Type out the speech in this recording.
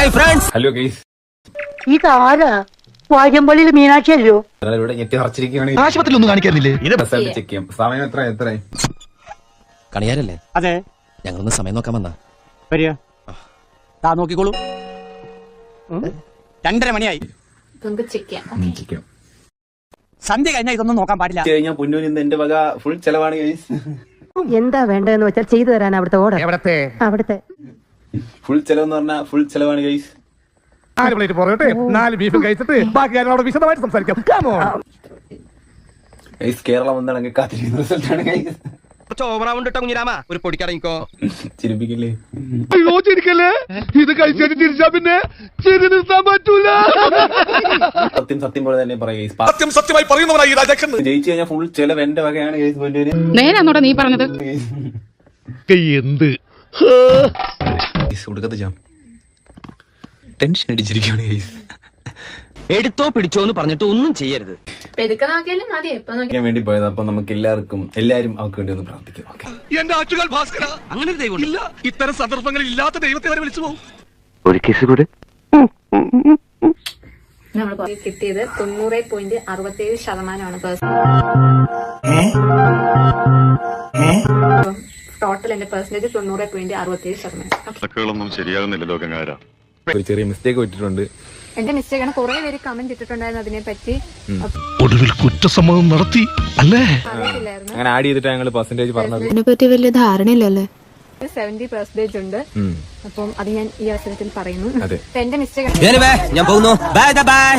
Hi friends. Hello guys, ഇതാരാ? വാര്യമ്പള്ളിയിൽ മീനാക്ഷി അല്ലോ. ഇവിടെ ഞെട്ടി അറച്ചിരിക്കുകയാണ്. ആശുപത്രിയിൽ ഒന്നും കാണിക്കാനില്ലേ? റിസൾട്ട് ചെക്ക് ചെയ്യാം. സമയം എത്രയായി? കണിയാരല്ലേ? അതെ, ഞങ്ങളൊന്ന് സമയം നോക്കാൻ വന്നാ. വരിക. നോക്കിക്കോളൂ. 2:30 മണിയായി. ചെക്ക് ചെയ്യാം. സന്ധ്യ കഴിഞ്ഞാൽ ഇതൊന്നും നോക്കാൻ പാടില്ല. കഴിഞ്ഞാൽ പൊന്നൂരിൽ നിന്ന് എന്റെ വക ഫുൾ ചെലവാണ് ഗൈസ്. എന്താ വേണ്ടതെന്ന് വെച്ചാൽ ചെയ്തു തരാൻ അവിടുത്തെ ഓർഡർ. അവിടുത്തെ ഫുൾ ചെലവെന്ന് പറഞ്ഞാൽ ഫുൾ ചെലവാണ് ഗൈസ്. 4 പ്ലേറ്റ് പൊറോട്ടെ 4 ബീഫും കഴിച്ചിട്ട് ബാക്കി കാര്യങ്ങളോട് വിശദമായിട്ട് സംസാരിക്കാം. ഗൈസ്, കേരളം എന്താണെങ്കിൽ കാത്തിരിക്കുന്ന റിസൾട്ടാണ് ഗൈസ്. ഒരു പൊടിക്കടങ്ങിക്കോ. ചിരിപ്പിക്കില്ലേ? ഇത് കഴിച്ചിട്ട് തിരിച്ചാ പിന്നെ ചിരി നിർത്താൻ പറ്റൂല. സത്യം പോലെ തന്നെ പറയാം ഗൈസ്. സത്യമായി പറയുന്നവനായി രാജാക്കൻ. ജയിച്ചു കഴിഞ്ഞാൽ ഫുൾ ചെലവ് എന്റെ വകയാണ് ഗൈസ്. പൊന്നൂര് നേരാന്നോടാ നീ പറഞ്ഞത്? എന്ത് കൊടുക്കത്ത് ജാം ടെൻഷൻ അടിച്ചിരിക്കുകയാണ് ഗൈസ്. എടുത്തോ പിടിച്ചോ എന്ന് പറഞ്ഞിട്ട് ഒന്നും ചെയ്യരുത്. ഞാൻ വേണ്ടി പോയത്. അപ്പൊ നമുക്ക് എല്ലാരും അവർക്ക് വേണ്ടി ഒന്ന് പ്രാർത്ഥിക്കാം. ഓക്കെ, എന്റെ ആറ്റുകാൽ ഭാസ്കര, അങ്ങനെ ഒരു ദൈവം ഇല്ല. ഇത്തരം സന്ദർഭങ്ങളിൽ ഇല്ലാത്ത ദൈവത്തെ വരെ വിളിച്ചു പോകും. ഒരു കേസ് കൂടെ നമ്മൾ കിട്ടിയത് 90.67%. ടോട്ടൽ എന്റെ പെർസെന്റേജ് 90.67%. ശരിയാകുന്നില്ല ലോകങ്ങാരാ. ഒരു ചെറിയ മിസ്റ്റേക്ക് പറ്റിയിട്ടുണ്ട്. എന്റെ മിസ്റ്റേക്കാണ്. കുറെ പേര് കമന്റ് ഇട്ടിട്ടുണ്ടായിരുന്നു അതിനെ പറ്റി. ഒടുവിൽ കുറ്റസമ്മതം നടത്തി അല്ലേ? അങ്ങനെ ആഡ് ചെയ്തിട്ട് ഞങ്ങൾ പെർസെന്റേജ് പറഞ്ഞത്. ഇതിനെപ്പറ്റി വലിയ ധാരണയില്ലല്ലേ? 70% ഉണ്ട്. അപ്പം അത് ഞാൻ ഈ അവസരത്തിൽ പറയുന്നു. അതെ, എന്റെ മിസ്റ്റേക്ക്. ഞാൻ പോകുന്നു. Bye bye.